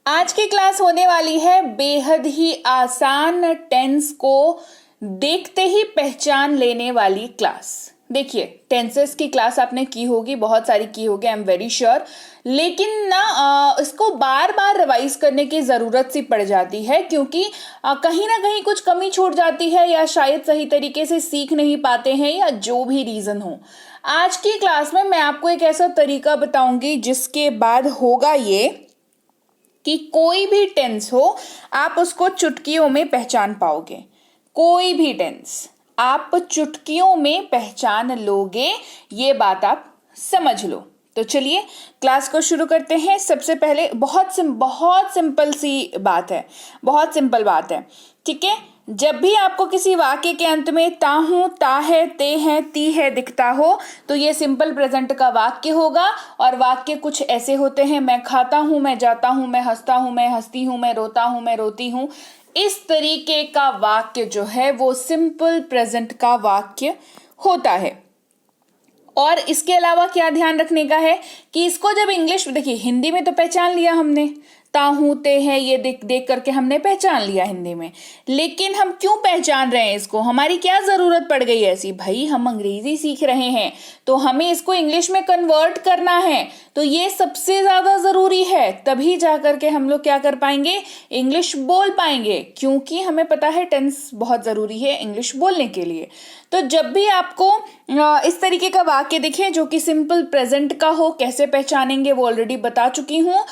आज की क्लास होने वाली है बेहद ही आसान टेंस को देखते ही पहचान लेने वाली क्लास। देखिए, टेंसेस की क्लास आपने की होगी, बहुत सारी की होगी, आई एम वेरी श्योर। लेकिन इसको बार बार रिवाइज करने की ज़रूरत सी पड़ जाती है क्योंकि कहीं ना कहीं कुछ कमी छूट जाती है या शायद सही तरीके से सीख नहीं पाते हैं या जो भी रीज़न हो। आज की क्लास में मैं आपको एक ऐसा तरीका बताऊंगी जिसके बाद होगा ये कि कोई भी टेंस हो आप उसको चुटकियों में पहचान पाओगे। कोई भी टेंस आप चुटकियों में पहचान लोगे, ये बात आप समझ लो। तो चलिए क्लास को शुरू करते हैं। सबसे पहले बहुत सिंपल सी बात है, बहुत सिंपल बात है, ठीक है। जब भी आपको किसी वाक्य के अंत में ता हूं, ता है, ते है, ती है दिखता हो तो ये सिंपल प्रेजेंट का वाक्य होगा। और वाक्य कुछ ऐसे होते हैं, मैं खाता हूं, मैं जाता हूं, मैं हंसता हूं, मैं हंसती हूं, मैं रोता हूं, मैं रोती हूं। इस तरीके का वाक्य जो है वो सिंपल प्रेजेंट का वाक्य होता है। और इसके अलावा क्या ध्यान रखने का है कि इसको जब इंग्लिश, देखिए हिंदी में तो पहचान लिया हमने, ता हूं, ते है, ये देख देख करके हमने पहचान लिया हिंदी में। लेकिन हम क्यों पहचान रहे हैं इसको, हमारी क्या जरूरत पड़ गई ऐसी? भाई हम अंग्रेजी सीख रहे हैं तो हमें इसको इंग्लिश में कन्वर्ट करना है, तो ये सबसे ज्यादा जरूरी है। तभी जाकर के हम लोग क्या कर पाएंगे, इंग्लिश बोल पाएंगे, क्योंकि हमें पता है टेंस बहुत जरूरी है इंग्लिश बोलने के लिए। तो जब भी आपको इस तरीके का वाक्य दिखे जो कि सिंपल प्रेजेंट का हो, कैसे पहचानेंगे वो ऑलरेडी बता चुकी हूँ।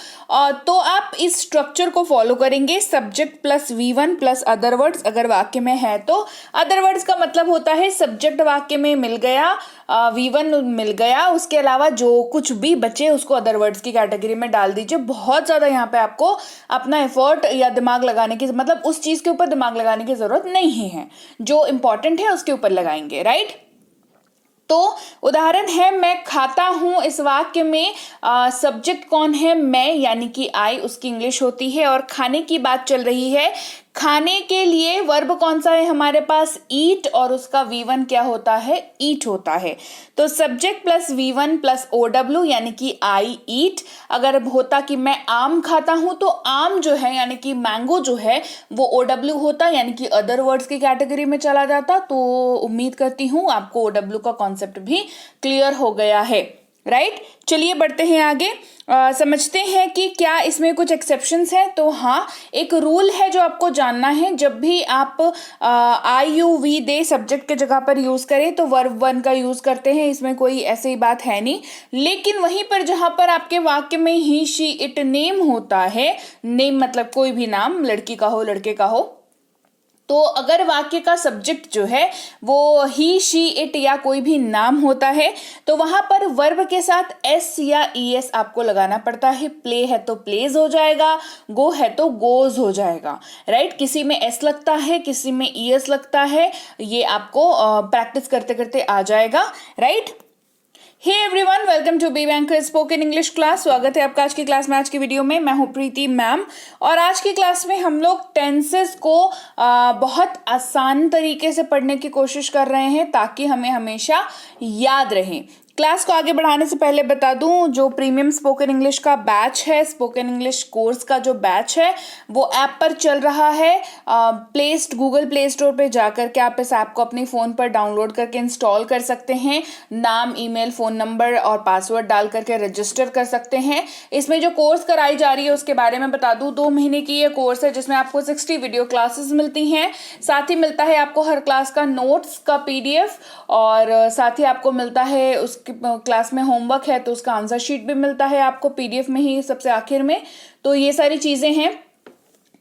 तो आप इस स्ट्रक्चर को फॉलो करेंगे, subject plus V1 plus other words अगर वाक्य में है तो। अदर वर्ड्स का मतलब होता है सब्जेक्ट वाक्य में मिल गया, V1 मिल गया, उसके अलावा जो कुछ भी बचे उसको अदर वर्ड्स की कैटेगरी में डाल दीजिए। बहुत ज्यादा यहाँ पे आपको अपना एफर्ट या दिमाग लगाने की, मतलब उस चीज के ऊपर दिमाग लगाने की जरूरत नहीं है, जो इंपॉर्टेंट है उसके ऊपर लगाएंगे, राइट। तो उदाहरण है मैं खाता हूं, इस वाक्य में सब्जेक्ट कौन है, मैं, यानी कि आई, उसकी इंग्लिश होती है। और खाने की बात चल रही है, खाने के लिए वर्ब कौन सा है हमारे पास, ईट, और उसका V1 क्या होता है, ईट होता है। तो subject plus V1 plus OW यानी कि आई ईट। अगर होता कि मैं आम खाता हूं तो आम जो है यानी कि मैंगो जो है वो OW होता, यानी कि अदर वर्ड्स की कैटेगरी में चला जाता। तो उम्मीद करती हूं आपको OW का कॉन्सेप्ट भी क्लियर हो गया है, राइट। चलिए बढ़ते हैं आगे, समझते हैं कि क्या इसमें कुछ एक्सेप्शंस हैं। तो हाँ, एक रूल है जो आपको जानना है, जब भी आप IUV दे सब्जेक्ट के जगह पर यूज करें तो वर्ब 1 का यूज करते हैं, इसमें कोई ऐसी बात है नहीं। लेकिन वहीं पर जहां पर आपके वाक्य में ही, शी, इट, नेम होता है, नेम मतलब कोई भी नाम, लड़की का हो, लड़के का हो, तो अगर वाक्य का सब्जेक्ट जो है वो ही, शी, इट या कोई भी नाम होता है तो वहां पर वर्ब के साथ S या ES आपको लगाना पड़ता है। प्ले है तो प्लेज हो जाएगा, गो है तो गोज हो जाएगा, राइट। किसी में S लगता है, किसी में ES लगता है, ये आपको प्रैक्टिस करते करते आ जाएगा, right. Hey everyone, welcome to be banker spoken English class. स्वागत है आपका आज की क्लास में। आज की वीडियो में मैं हूं प्रीति मैम, और आज की क्लास में हम लोग टेंसेस को बहुत आसान तरीके से पढ़ने की कोशिश कर रहे हैं ताकि हमें हमेशा याद रहे। क्लास को आगे बढ़ाने से पहले बता दूं, जो प्रीमियम स्पोकन इंग्लिश का बैच है, स्पोकन इंग्लिश कोर्स का जो बैच है वो ऐप पर चल रहा है। गूगल प्ले स्टोर पे जाकर के आप इस ऐप को अपने फ़ोन पर डाउनलोड करके इंस्टॉल कर सकते हैं। नाम, ईमेल, फ़ोन नंबर और पासवर्ड डाल करके रजिस्टर कर सकते हैं। इसमें जो कोर्स कराई जा रही है उसके बारे में बता दूं, 2 महीने की ये कोर्स है जिसमें आपको 60 वीडियो क्लासेस मिलती हैं। साथ ही मिलता है आपको हर क्लास का नोट्स का PDF, और साथ ही आपको मिलता है उस क्लास में होमवर्क है तो उसका आंसर शीट भी मिलता है आपको PDF में ही सबसे आखिर में। तो ये सारी चीजें हैं।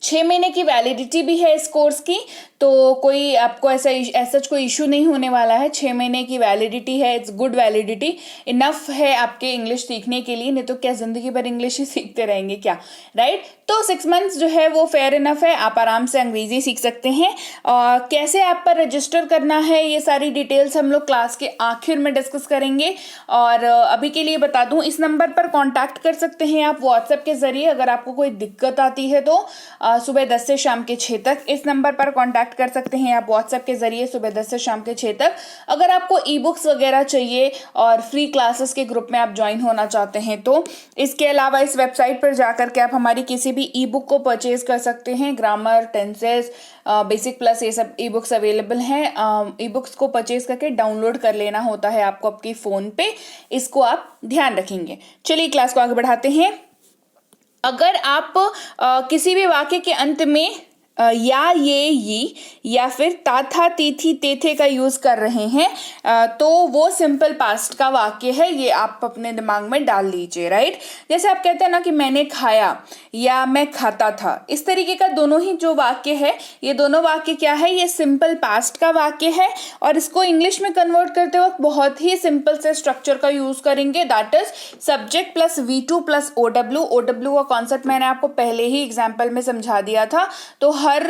6 महीने की वैलिडिटी भी है इस कोर्स की, तो कोई आपको ऐसा कोई इशू नहीं होने वाला है। 6 महीने की वैलिडिटी है, इट्स गुड वैलिडिटी, इनफ है आपके इंग्लिश सीखने के लिए। नहीं तो क्या जिंदगी भर इंग्लिश ही सीखते रहेंगे क्या, राइट। तो 6 मंथ्स जो है वो फेयर इनफ है, आप आराम से अंग्रेजी सीख सकते हैं। और कैसे ऐप पर रजिस्टर करना है ये सारी डिटेल्स हम लोग क्लास के आखिर में डिस्कस करेंगे। और अभी के लिए बता दूं, इस नंबर पर कॉन्टैक्ट कर सकते हैं आप व्हाट्सएप के जरिए। अगर आपको कोई दिक्कत आती है तो सुबह 10 से शाम के 6 तक। इस नंबर पर कांटेक्ट कर सकते हैं आप व्हाट्सएप के जरिए सुबह 10 से शाम के 6 तक। अगर आपको ई बुक्स वगैरह चाहिए और फ्री क्लासेस के ग्रुप में आप ज्वाइन होना चाहते हैं तो इसके अलावा इस वेबसाइट पर जाकर के आप हमारी किसी भी ई बुक को परचेज कर सकते हैं। ग्रामर, टेंसेस, बेसिक प्लस ये सब ई बुक्स अवेलेबल हैं। ई बुक्स को परचेज करके डाउनलोड कर लेना होता है आपको आपके फ़ोन पे, इसको आप ध्यान रखेंगे। चलिए क्लास को आगे बढ़ाते हैं। अगर आप किसी भी वाक्य के अंत में या, ये, या फिर ता, था, ती, थी, ते, थे का यूज कर रहे हैं तो वो सिंपल पास्ट का वाक्य है। ये आप अपने दिमाग में डाल लीजिए, राइट। जैसे आप कहते हैं ना कि मैंने खाया या मैं खाता था, इस तरीके का दोनों ही जो वाक्य है, ये दोनों वाक्य क्या है, ये सिंपल पास्ट का वाक्य है। और इसको इंग्लिश में कन्वर्ट करते वक्त बहुत ही सिंपल से स्ट्रक्चर का यूज करेंगे, that is subject plus V2 plus OW। OW का कॉन्सेप्ट मैंने आपको पहले ही एग्जाम्पल में समझा दिया था, तो हर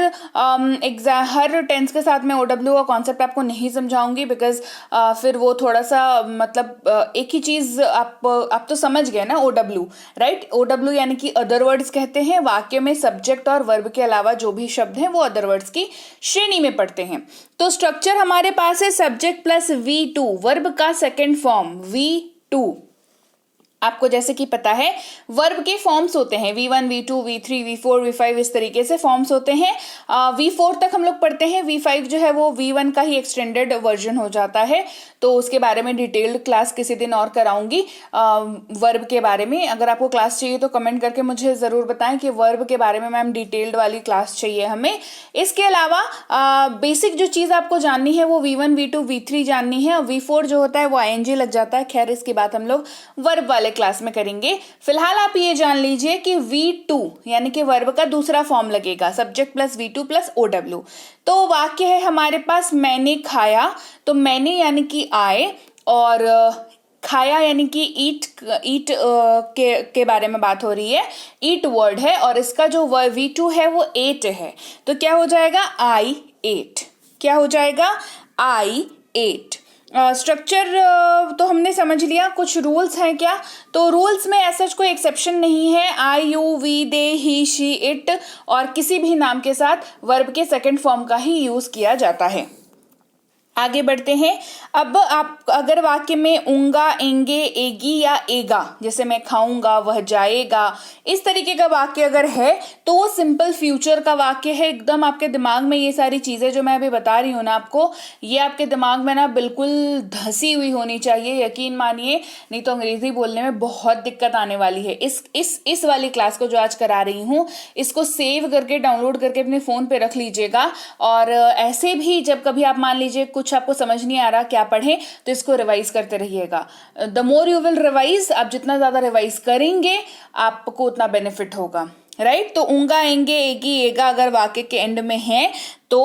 टेंस के साथ मैं OW का कॉन्सेप्ट आपको नहीं समझाऊंगी, बिकॉज फिर वो थोड़ा सा मतलब एक ही चीज आप तो समझ गए ना OW, राइट। OW यानी कि अदर वर्ड्स कहते हैं। वाक्य में सब्जेक्ट और वर्ब के अलावा जो भी शब्द हैं वो अदर वर्ड्स की श्रेणी में पढ़ते हैं। तो स्ट्रक्चर हमारे पास है सब्जेक्ट प्लस V2, वर्ब का सेकेंड फॉर्म V2। आपको जैसे कि पता है वर्ब के फॉर्म्स होते हैं V1, V2, V3, V4, V5, इस तरीके से फॉर्म्स होते हैं। V4 तक हम लोग पढ़ते हैं। V5 जो है वो V1 का ही एक्सटेंडेड वर्जन हो जाता है, तो उसके बारे में डिटेल्ड क्लास किसी दिन और कराऊंगी। वर्ब के बारे में अगर आपको क्लास चाहिए तो कमेंट करके मुझे ज़रूर बताएं कि वर्ब के बारे में मैम डिटेल्ड वाली क्लास चाहिए हमें। इसके अलावा बेसिक जो चीज़ आपको जाननी है वो V1, V2, V3 जाननी है, और V4 जो होता है वो ING लग जाता है। खैर इसकी बात हम लोग वर्ब वाले क्लास में करेंगे। फिलहाल आप ये जान लीजिए कि V2 यानी कि वर्ब का दूसरा फॉर्म लगेगा, subject plus V2 plus OW। तो वाक्य है हमारे पास मैंने खाया, तो मैंने यानी कि आए, और खाया यानी कि ईट के बारे में बात हो रही है, ईट वर्ड है, और इसका जो V2 है वो एट है, तो क्या हो जाएगा I ate। क्या हो जाएगा I ate। स्ट्रक्चर तो हमने समझ लिया। कुछ रूल्स हैं क्या, तो रूल्स में ऐसा कोई एक्सेप्शन नहीं है। I, you, we, they, he, she, it और किसी भी नाम के साथ वर्ब के सेकंड फॉर्म का ही यूज किया जाता है। आगे बढ़ते हैं। अब आप अगर वाक्य में ऊंगा, एंगे, एगी या एगा, जैसे मैं खाऊंगा, वह जाएगा, इस तरीके का वाक्य अगर है तो वो सिंपल फ्यूचर का वाक्य है। एकदम आपके दिमाग में ये सारी चीजें जो मैं अभी बता रही हूँ ना आपको, ये आपके दिमाग में ना बिल्कुल धसी हुई होनी चाहिए, यकीन मानिए, नहीं तो अंग्रेजी बोलने में बहुत दिक्कत आने वाली है। इस वाली क्लास को जो आज करा रही हूँ, इसको सेव करके डाउनलोड करके अपने फोन पे रख लीजिएगा, और ऐसे भी जब कभी आप मान लीजिए कुछ आपको समझ नहीं आ रहा क्या पढ़ें, तो इसको रिवाइज करते रहिएगा। The more you will revise, आप जितना ज्यादा रिवाइज करेंगे आपको उतना बेनिफिट होगा, राइट। तो ऊंगा, एंगे, एगी, एगा अगर वाक्य के एंड में है तो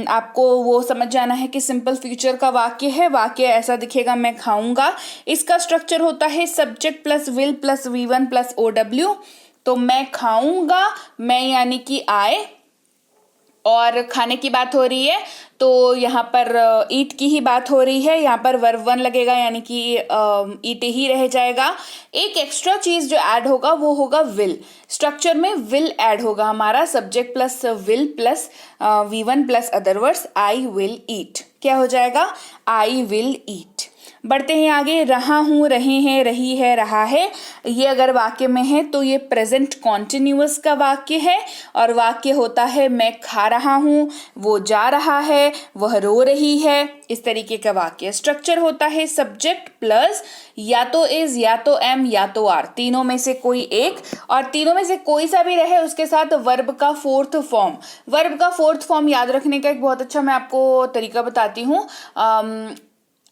आपको वो समझ जाना है कि सिंपल फ्यूचर का वाक्य है। वाक्य ऐसा दिखेगा, मैं खाऊंगा। इसका स्ट्रक्चर होता है subject plus will plus V1 plus OW। तो मैं खाऊंगा, मैं यानी कि आए, और खाने की बात हो रही है तो यहाँ पर ईट की ही बात हो रही है। यहाँ पर वर्ब 1 लगेगा यानी कि ईट ही रह जाएगा। एक एक्स्ट्रा चीज जो ऐड होगा वो होगा विल। स्ट्रक्चर में विल ऐड होगा हमारा, subject plus will plus V1 plus other words, I will eat. क्या हो जाएगा, आई विल ईट। बढ़ते हैं आगे। रहा हूं, रहे हैं, रही है, रहा है, ये अगर वाक्य में है तो ये प्रेजेंट कॉन्टिन्यूअस का वाक्य है, और वाक्य होता है मैं खा रहा हूं, वो जा रहा है, वह रो रही है, इस तरीके का वाक्य। स्ट्रक्चर होता है सब्जेक्ट प्लस या तो इज, या तो एम, या तो आर, तीनों में से कोई एक, और तीनों में से कोई सा भी रहे उसके साथ वर्ब का फोर्थ फॉर्म। वर्ब का फोर्थ फॉर्म याद रखने का एक बहुत अच्छा मैं आपको तरीका बताती हूँ।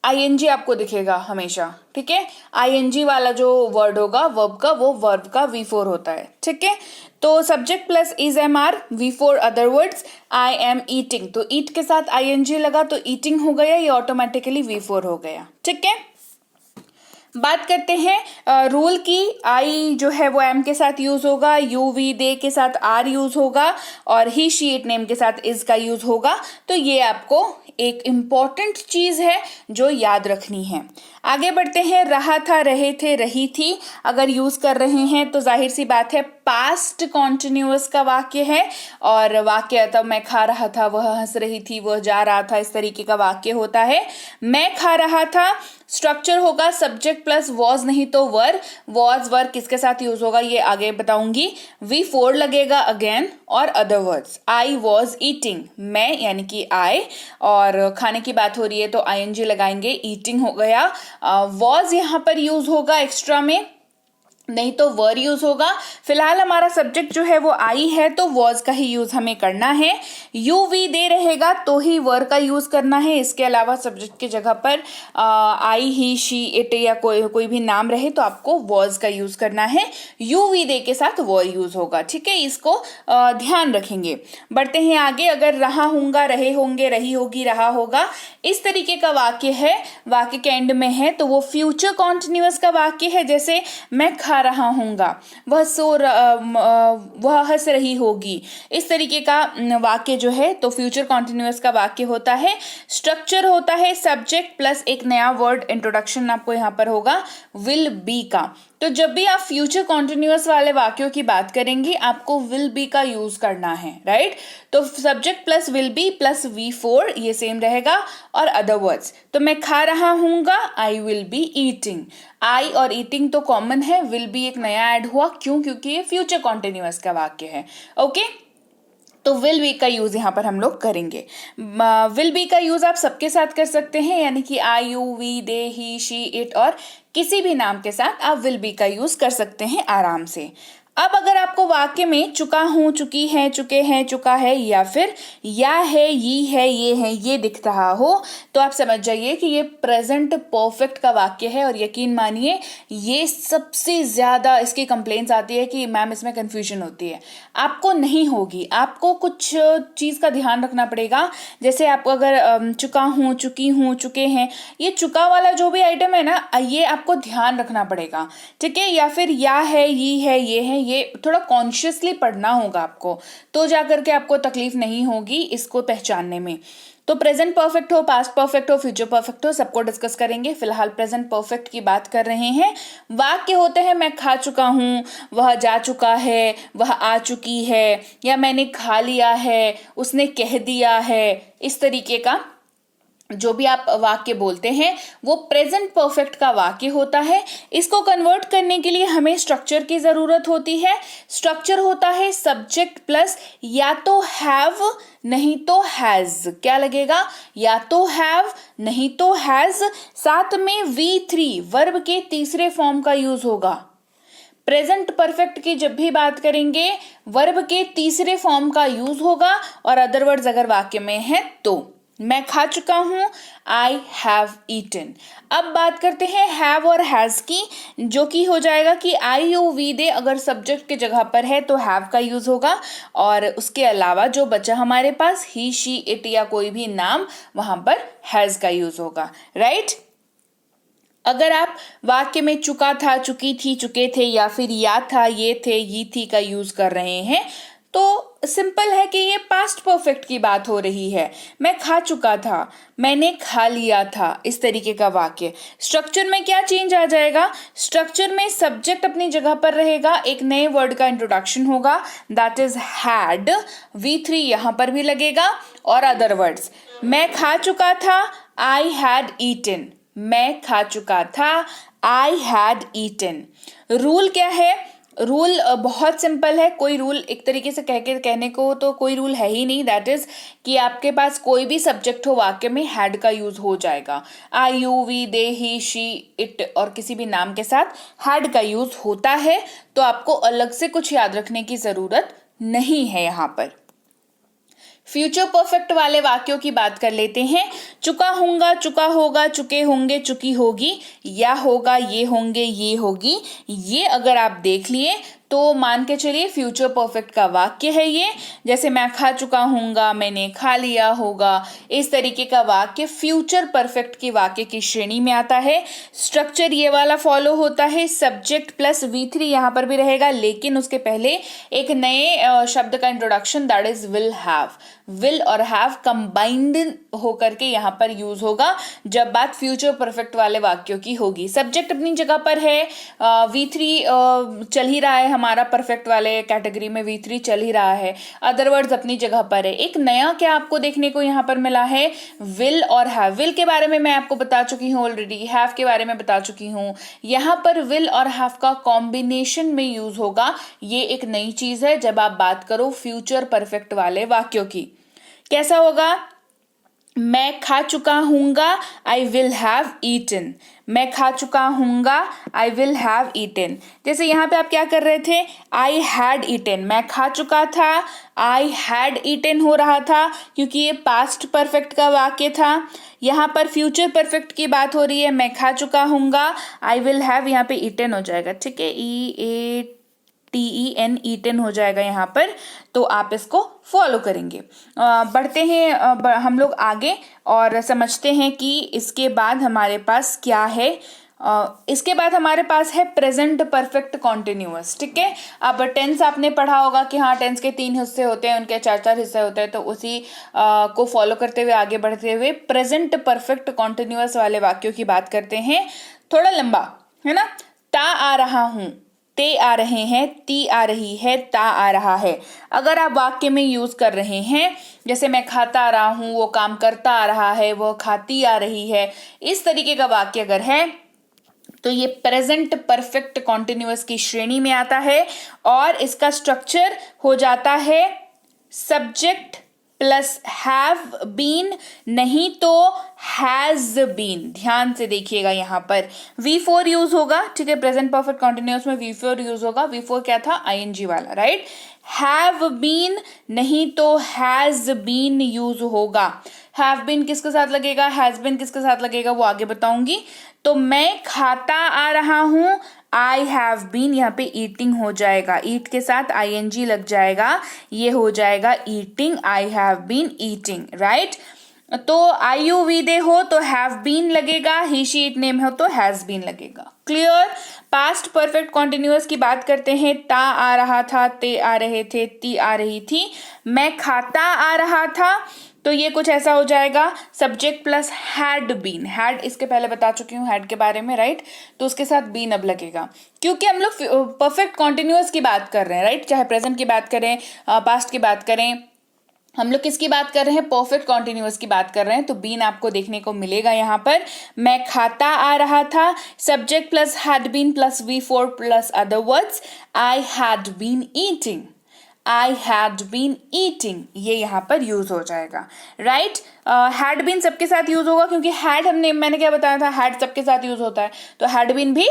ING आपको दिखेगा हमेशा, ठीक है। ING वाला जो वर्ड होगा वर्ब का, वो वर्ब का V4 होता है, ठीक है। तो subject plus is am are, V4 other words, I am eating, तो ईट के साथ ING लगा तो ईटिंग हो गया, ये ऑटोमेटिकली V4 हो गया, ठीक है। बात करते हैं रूल की। आई जो है वो एम के साथ यूज होगा, यू वी दे के साथ आर यूज होगा और ही शी इट नेम के साथ इज का यूज होगा। तो ये आपको एक इम्पॉर्टेंट चीज है जो याद रखनी है। आगे बढ़ते हैं, रहा था, रहे थे, रही थी। अगर यूज कर रहे हैं तो जाहिर सी बात है पास्ट कॉन्टिन्यूअस का वाक्य है और वाक्य तब मैं खा रहा था, वह हंस रही थी, वह जा रहा था, इस तरीके का वाक्य होता है। मैं खा रहा था, स्ट्रक्चर होगा सब्जेक्ट प्लस वॉज नहीं तो वर। वॉज वर किसके साथ यूज होगा ये आगे बताऊंगी। वी फोर लगेगा अगेन और other words. I was eating, मैं यानी कि आई, और खाने की बात हो रही है तो आईएनजी लगाएंगे, ईटिंग हो गया। वॉज यहाँ पर यूज होगा एक्स्ट्रा में, नहीं तो वर यूज होगा। फिलहाल हमारा सब्जेक्ट जो है वो आई है तो वॉज का ही यूज हमें करना है। यू वी दे रहेगा तो ही वर का यूज करना है। इसके अलावा सब्जेक्ट की जगह पर आई ही शी इट या कोई भी नाम रहे तो आपको वॉज का यूज करना है। यू वी दे के साथ वर यूज होगा, ठीक है, इसको ध्यान रखेंगे। बढ़ते हैं आगे। अगर रहा होगा, रहे होंगे, रही होगी, रहा होगा, इस तरीके का वाक्य है, वाक्य के एंड में है तो वो फ्यूचर कॉन्टिन्यूअस का वाक्य है। जैसे मैं खा रहा हूँगा, वह हंस रही होगी, इस तरीके का वाक्य जो है तो फ्यूचर कॉन्टिन्यूअस का वाक्य होता है। स्ट्रक्चर होता है सब्जेक्ट प्लस एक नया वर्ड, इंट्रोडक्शन आपको यहाँ पर होगा विल बी का। तो जब भी आप फ्यूचर कॉन्टिन्यूअस वाले वाक्यों की बात करेंगे आपको विल बी का यूज करना है, राइट। तो subject plus will be plus V four ये सेम रहेगा और अदर वर्ड्स। तो मैं खा रहा हूँगा, I will be eating. I और ईटिंग तो कॉमन है, विल बी एक नया ऐड हुआ, क्यों? क्योंकि ये फ्यूचर कॉन्टिन्यूअस का वाक्य है। ओके, तो विल बी का यूज यहाँ पर हम लोग करेंगे। विल बी का यूज आप सबके साथ कर सकते हैं, यानी कि I you we they he she it और किसी भी नाम के साथ आप विल बी का यूज कर सकते हैं आराम से। अब अगर आपको वाक्य में चुका हूं, चुकी है, चुके हैं, चुका है या फिर या है, ये है, ये दिख रहा हो तो आप समझ जाइए कि ये प्रेजेंट परफेक्ट का वाक्य है। और यकीन मानिए ये सबसे ज्यादा इसकी कंप्लेंट्स आती है कि मैम इसमें कंफ्यूजन होती है। आपको नहीं होगी, आपको कुछ चीज का ध्यान रखना पड़ेगा। जैसे आपको अगर चुका हूं, चुकी हूं, चुके हैं, ये चुका वाला जो भी आइटम है ना, ये आपको ध्यान रखना पड़ेगा, ठीक है। या फिर या है, ये है, ये थोड़ा कॉन्शियसली पढ़ना होगा आपको, तो जाकर के आपको तकलीफ नहीं होगी इसको पहचानने में। तो प्रेजेंट परफेक्ट हो, पास्ट परफेक्ट हो, फ्यूचर परफेक्ट हो, सबको डिस्कस करेंगे। फिलहाल प्रेजेंट परफेक्ट की बात कर रहे हैं। वाक्य होते हैं मैं खा चुका हूं, वह जा चुका है, वह आ चुकी है, या मैंने खा लिया है, उसने कह दिया है, इस तरीके का जो भी आप वाक्य बोलते हैं वो प्रेजेंट परफेक्ट का वाक्य होता है। इसको कन्वर्ट करने के लिए हमें स्ट्रक्चर की जरूरत होती है। स्ट्रक्चर होता है सब्जेक्ट प्लस या तो हैव नहीं तो हैज। क्या लगेगा? या तो हैव नहीं तो हैज, साथ में V3 वर्ब के तीसरे फॉर्म का यूज होगा। प्रेजेंट परफेक्ट की जब भी बात करेंगे वर्ब के तीसरे फॉर्म का यूज होगा और अदर वर्ड्स अगर वाक्य में है तो मैं खा चुका हूं, आई हैव ईटन। अब बात करते हैं हैव और हैज की, जो कि हो जाएगा कि आई यू वी दे अगर सब्जेक्ट की जगह पर है तो हैव का यूज होगा और उसके अलावा जो बचा हमारे पास ही शी इट या कोई भी नाम, वहां पर हैज का यूज होगा, राइट। अगर आप वाक्य में चुका था, चुकी थी, चुके थे या फिर या था, ये थे, ये थी का यूज कर रहे हैं तो सिंपल है कि ये पास्ट परफेक्ट की बात हो रही है। मैं खा चुका था, मैंने खा लिया था, इस तरीके का वाक्य। स्ट्रक्चर में क्या चेंज आ जाएगा? स्ट्रक्चर में सब्जेक्ट अपनी जगह पर रहेगा, एक नए वर्ड का इंट्रोडक्शन होगा, दैट इज हैड। V3 यहां पर भी लगेगा और अदर वर्ड्स। मैं खा चुका था, आई हैड ईटन। मैं खा चुका था, आई हैड ईटन। रूल क्या है? रूल बहुत सिंपल है। कोई रूल एक तरीके से कहने को तो कोई रूल है ही नहीं। दैट इज कि आपके पास कोई भी सब्जेक्ट हो वाक्य में हैड का यूज हो जाएगा। I you we they he she it और किसी भी नाम के साथ हैड का यूज होता है, तो आपको अलग से कुछ याद रखने की जरूरत नहीं है। यहाँ पर फ्यूचर परफेक्ट वाले वाक्यों की बात कर लेते हैं। चुका होगा, चुका होगा, चुके होंगे, चुकी होगी, या होगा, ये होंगे, ये होगी। ये अगर आप देख लिए तो मान के चलिए फ्यूचर परफेक्ट का वाक्य है ये, जैसे मैं खा चुका हूँगा, मैंने खा लिया होगा, इस तरीके का वाक्य फ्यूचर परफेक्ट के वाक्य की श्रेणी में आता है। स्ट्रक्चर ये वाला फॉलो होता है, सब्जेक्ट प्लस V3 यहाँ पर भी रहेगा, लेकिन उसके पहले एक नए शब्द का introduction, that is will have. Will और हैव कंबाइंड होकर के यहाँ पर यूज होगा जब बात फ्यूचर परफेक्ट वाले वाक्यों की होगी। सब्जेक्ट अपनी जगह पर है, V3 चल ही रहा है हमारा, परफेक्ट वाले कैटेगरी में V3 चल ही रहा है, अदर वर्ड्स अपनी जगह पर है। एक नया क्या आपको देखने को यहाँ पर मिला है, विल और हैव। विल के बारे में मैं आपको बता चुकी हूँ ऑलरेडी, हैव के बारे में बता चुकी हूँ। यहाँ पर विल और हैव का कॉम्बिनेशन में यूज होगा, ये एक नई चीज है जब आप बात करो फ्यूचर परफेक्ट वाले वाक्यों की। कैसा होगा, मैं खा चुका हूँगा, आई विल हैव ईटन। मैं खा चुका हूँगा, आई विल हैव ईटन। जैसे यहाँ पे आप क्या कर रहे थे, आई हैड ईटन, मैं खा चुका था, आई हैड ईटन हो रहा था क्योंकि ये पास्ट परफेक्ट का वाक्य था। यहाँ पर फ्यूचर परफेक्ट की बात हो रही है, मैं खा चुका हूँगा, आई विल हैव, यहाँ पे ईटन हो जाएगा, ठीक है, EATEN, ईटन हो जाएगा यहाँ पर। तो आप इसको फॉलो करेंगे। बढ़ते हैं हम लोग आगे और समझते हैं कि इसके बाद हमारे पास क्या है। इसके बाद हमारे पास है प्रेजेंट परफेक्ट कॉन्टिन्यूअस, ठीक है। अब टेंस आपने पढ़ा होगा कि हाँ, टेंस के 3 हिस्से होते हैं, उनके 4-4 हिस्से होते हैं, तो उसी को फॉलो करते हुए आगे बढ़ते हुए प्रेजेंट परफेक्ट कॉन्टिन्यूअस वाले वाक्यों की बात करते हैं। थोड़ा लंबा है ना, ता आ रहा हूँ, ते आ रहे हैं, ती आ रही है, ता आ रहा है। अगर आप वाक्य में यूज कर रहे हैं, जैसे मैं खाता आ रहा हूं, वो काम करता आ रहा है, वो खाती आ रही है, इस तरीके का वाक्य अगर है तो ये प्रेजेंट परफेक्ट कॉन्टिन्यूअस की श्रेणी में आता है और इसका स्ट्रक्चर हो जाता है सब्जेक्ट प्लस हैव बीन, नहीं तो हैज बीन। ध्यान से देखिएगा, यहाँ पर V4 यूज होगा, ठीक है। प्रेजेंट परफेक्ट कॉन्टिन्यूअस में V4 यूज होगा। V4 क्या था, ING वाला, राइट। हैव बीन नहीं तो हैज बीन यूज होगा। हैव बीन किसके साथ लगेगा, हैज बीन किसके साथ लगेगा, वो आगे बताऊंगी। तो मैं खाता आ रहा हूं, आई हैव बीन, यहाँ पे ईटिंग हो जाएगा, ईट के साथ ING लग जाएगा, ये हो जाएगा eating, I have been eating, right. तो IUV दे हो तो हैव बीन लगेगा, ही शी इट नेम हो तो हैज बीन लगेगा। क्लियर। पास्ट परफेक्ट कॉन्टिन्यूअस की बात करते हैं। ता आ रहा था, ते आ रहे थे, ती आ रही थी। मैं खाता आ रहा था, तो ये कुछ ऐसा हो जाएगा, subject plus had been. Had इसके पहले बता चुकी हूँ हैड के बारे में, राइट। तो उसके साथ बीन अब लगेगा, क्योंकि हम लोग परफेक्ट कॉन्टिन्यूअस की बात कर रहे हैं, राइट। चाहे प्रेजेंट की बात करें, पास्ट की बात करें, हम लोग किसकी बात कर रहे हैं, परफेक्ट कॉन्टिन्यूअस की बात कर रहे हैं। तो बीन आपको देखने को मिलेगा यहाँ पर। मैं खाता आ रहा था, subject plus had been plus V4 plus other words, I had been eating, I had been eating, ये यहाँ पर यूज हो जाएगा, राइट। हैड बीन सबके साथ यूज होगा, क्योंकि हैड मैंने क्या बताया था, हैड सबके साथ यूज होता है, तो हैड बीन भी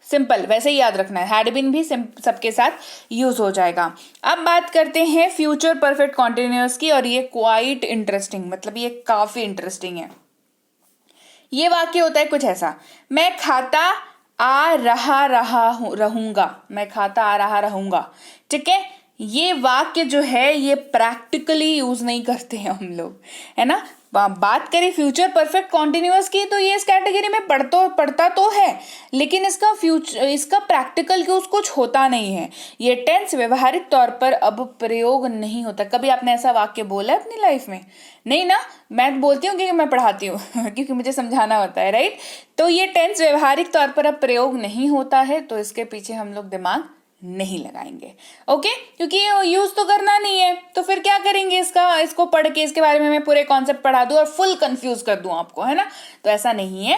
सिंपल वैसे ही याद रखना है, हैड बीन भी सबके साथ यूज हो जाएगा। अब बात करते हैं फ्यूचर परफेक्ट कॉन्टिन्यूअस की, और ये क्वाइट इंटरेस्टिंग, मतलब ये काफी इंटरेस्टिंग है। ये वाक्य होता है कुछ ऐसा, मैं खाता आ रहूंगा, मैं खाता आ रहा रहूंगा, ठीक है। ये वाक्य जो है ये प्रैक्टिकली यूज नहीं करते हैं हम लोग, है ना। बात करें फ्यूचर परफेक्ट कॉन्टिन्यूअस की, तो ये इस कैटेगरी में पढ़ता तो है, लेकिन इसका प्रैक्टिकल यूज कुछ होता नहीं है। ये टेंस व्यवहारिक तौर पर अब प्रयोग नहीं होता। कभी आपने ऐसा वाक्य बोला है अपनी लाइफ में? नहीं ना। मैं बोलती हूँ क्योंकि मैं पढ़ाती हूँ क्योंकि मुझे समझाना होता है, राइट। तो ये टेंस व्यवहारिक तौर पर अब प्रयोग नहीं होता है, तो इसके पीछे हम लोग दिमाग नहीं लगाएंगे, ओके। क्योंकि यूज तो करना नहीं है, तो फिर क्या करेंगे, इसको पढ़ के इसके बारे में मैं पूरे कॉन्सेप्ट पढ़ा दूं और फुल कंफ्यूज कर दूं आपको, है ना। तो ऐसा नहीं है।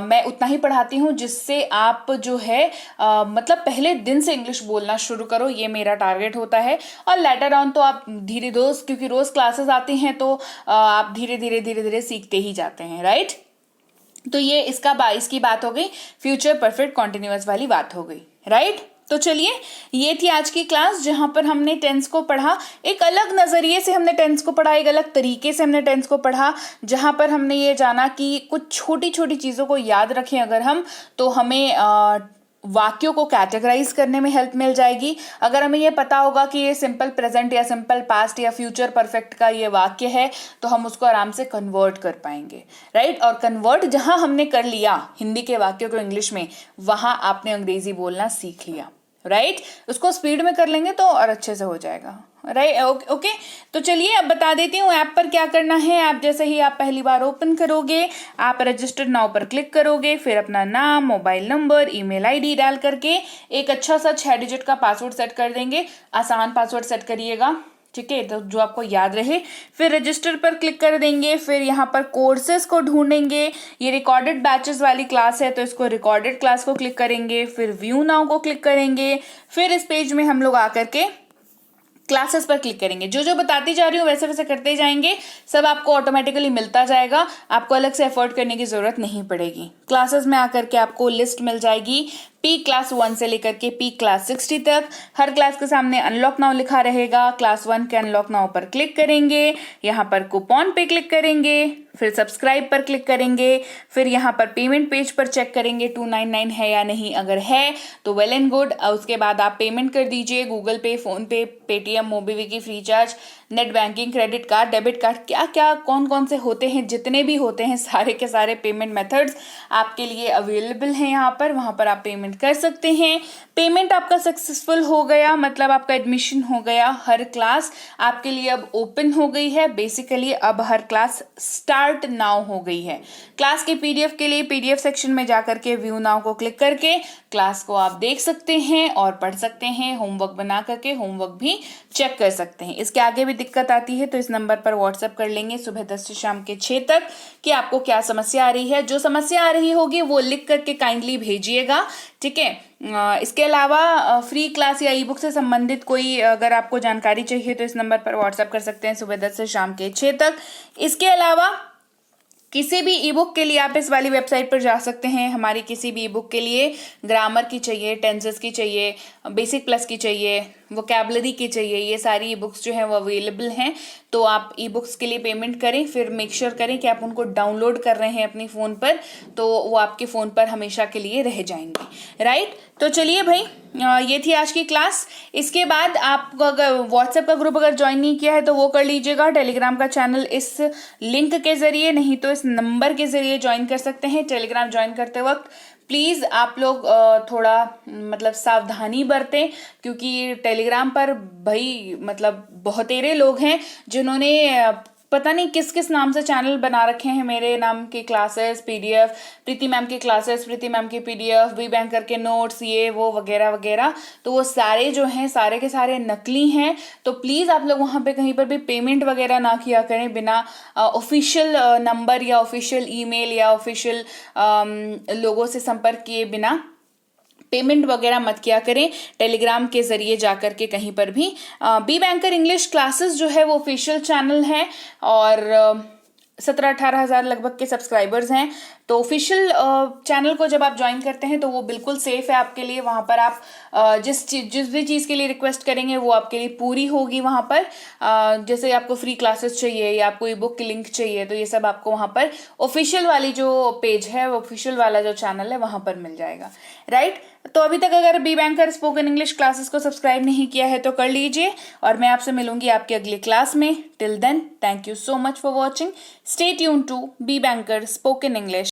मैं उतना ही पढ़ाती हूँ जिससे आप जो है मतलब पहले दिन से इंग्लिश बोलना शुरू करो, ये मेरा टारगेट होता है। और लेटर ऑन तो आप धीरे क्योंकि रोज क्लासेस आती हैं, तो आप धीरे धीरे सीखते ही जाते हैं, राइट। तो ये इसकी बात हो गई, फ्यूचर परफेक्ट कॉन्टिन्यूअस वाली बात हो गई, राइट। तो चलिए, ये थी आज की क्लास जहां पर हमने टेंस को पढ़ा, एक अलग नजरिए से हमने टेंस को पढ़ा, एक अलग तरीके से हमने टेंस को पढ़ा, जहां पर हमने ये जाना कि कुछ छोटी छोटी चीजों को याद रखें अगर हम, तो हमें वाक्यों को कैटेगराइज करने में हेल्प मिल जाएगी। अगर हमें ये पता होगा कि ये सिंपल प्रेजेंट या सिंपल पास्ट या फ्यूचर परफेक्ट का ये वाक्य है तो हम उसको आराम से कन्वर्ट कर पाएंगे, राइट। और कन्वर्ट जहां हमने कर लिया हिंदी के वाक्यों को इंग्लिश में, वहां आपने अंग्रेजी बोलना सीख लिया, राइट। उसको स्पीड में कर लेंगे तो और अच्छे से हो जाएगा, राइट। ओके, तो चलिए अब बता देती हूँ ऐप पर क्या करना है। ऐप जैसे ही आप पहली बार ओपन करोगे, आप रजिस्टर्ड नाउ पर क्लिक करोगे, फिर अपना नाम, मोबाइल नंबर, ईमेल आईडी डाल करके एक अच्छा सा 6 डिजिट का पासवर्ड सेट कर देंगे। आसान पासवर्ड सेट करिएगा, ठीक है, तो जो आपको याद रहे। फिर रजिस्टर पर क्लिक कर देंगे, फिर यहाँ पर कोर्सेज को ढूंढेंगे। ये रिकॉर्डेड बैचेस वाली क्लास है तो इसको रिकॉर्डेड क्लास को क्लिक करेंगे, फिर व्यू नाउ को क्लिक करेंगे। फिर इस पेज में हम लोग आकर के क्लासेस पर क्लिक करेंगे। जो जो बताती जा रही हूँ वैसे वैसे करते जाएंगे, सब आपको ऑटोमेटिकली मिलता जाएगा, आपको अलग से एफर्ट करने की जरूरत नहीं पड़ेगी। क्लासेस में आकर के आपको लिस्ट मिल जाएगी पी क्लास 1 से लेकर के पी क्लास 60 तक। हर क्लास के सामने अनलॉक नाउ लिखा रहेगा। क्लास 1 के अनलॉक नाउ पर क्लिक करेंगे, यहाँ पर कूपन पे क्लिक करेंगे, फिर सब्सक्राइब पर क्लिक करेंगे, फिर यहाँ पर पेमेंट पेज पर चेक करेंगे 299 है या नहीं, अगर है तो वेल एंड गुड। उसके बाद आप पेमेंट कर दीजिए, Google Pay, PhonePe, Paytm, MobiKwik, FreeCharge, net banking, credit card, debit card, क्या क्या कौन कौन से होते हैं, जितने भी होते हैं सारे के सारे पेमेंट मेथड्स आपके लिए अवेलेबल हैं यहाँ पर, वहाँ पर आप पेमेंट कर सकते हैं। पेमेंट आपका सक्सेसफुल हो गया, मतलब आपका एडमिशन हो गया। हर क्लास आपके लिए अब ओपन हो गई है। बेसिकली अब हर क्लास स्टार्ट नाउ हो गई है। क्लास के पीडीएफ के लिए पीडीएफ सेक्शन में जाकर के व्यू नाउ को क्लिक करके क्लास को आप देख सकते हैं और पढ़ सकते हैं। होमवर्क बना करके होमवर्क भी चेक कर सकते हैं। इसके आगे भी दिक्कत आती है तो इस नंबर पर व्हाट्सएप कर लेंगे सुबह 10 से शाम के 6 तक कि आपको क्या समस्या आ रही है। जो समस्या आ रही होगी वो लिख करके काइंडली भेजिएगा, ठीक है। इसके अलावा फ्री क्लास या ई बुक से संबंधित कोई अगर आपको जानकारी चाहिए तो इस नंबर पर व्हाट्सएप कर सकते हैं सुबह 10 से शाम के 6 तक। इसके अलावा किसी भी ई बुक के लिए आप इस वाली वेबसाइट पर जा सकते हैं। हमारी किसी भी ई बुक के लिए ग्रामर की चाहिए, टेंसेस की चाहिए, बेसिक प्लस की चाहिए, वोकैबुलरी की चाहिए, ये सारी ई बुक्स जो हैं वो अवेलेबल हैं। तो आप ई बुक्स के लिए पेमेंट करें, फिर मेक श्योर करें कि आप उनको डाउनलोड कर रहे हैं अपनी फ़ोन पर, तो वो आपके फ़ोन पर हमेशा के लिए रह जाएंगे, राइट। तो चलिए भाई, ये थी आज की क्लास। इसके बाद आप अगर व्हाट्सएप का ग्रुप अगर ज्वाइन नहीं किया है तो वो कर लीजिएगा। टेलीग्राम का चैनल इस लिंक के जरिए, नहीं तो इस नंबर के जरिए ज्वाइन कर सकते हैं। टेलीग्राम ज्वाइन करते वक्त प्लीज़ आप लोग थोड़ा मतलब सावधानी बरतें, क्योंकि टेलीग्राम पर भाई मतलब बहुतेरे लोग हैं जिन्होंने पता नहीं किस किस नाम से चैनल बना रखे हैं। मेरे नाम की क्लासेस पीडीएफ, प्रीति मैम की क्लासेस, प्रीति मैम की पीडीएफ, बी बैंकर के नोट्स, ये वो वगैरह वगैरह, तो वो सारे जो हैं सारे के सारे नकली हैं। तो प्लीज़ आप लोग वहाँ पे कहीं पर भी पेमेंट वगैरह ना किया करें बिना ऑफिशियल नंबर या ऑफिशियल ईमेल या ऑफिशियल लोगों से संपर्क किए बिना पेमेंट वगैरह मत किया करें टेलीग्राम के जरिए जाकर के कहीं पर भी। बी बैंकर इंग्लिश क्लासेस जो है वो ऑफिशियल चैनल है और 17-18 हज़ार लगभग के सब्सक्राइबर्स हैं। तो ऑफिशियल चैनल को जब आप ज्वाइन करते हैं तो वो बिल्कुल सेफ है आपके लिए। वहाँ पर आप जिस भी चीज़ के लिए रिक्वेस्ट करेंगे वो आपके लिए पूरी होगी। वहाँ पर जैसे आपको फ्री क्लासेस चाहिए या आपको ई बुक की लिंक चाहिए तो ये सब आपको वहाँ पर ऑफिशियल वाली जो पेज है, ऑफिशियल वाला जो चैनल है वहाँ पर मिल जाएगा, राइट। तो अभी तक अगर be banker spoken English classes को सब्सक्राइब नहीं किया है तो कर लीजिए और मैं आपसे मिलूंगी आपकी अगली क्लास में। Till then, thank you so much for watching. Stay tune to be banker spoken English.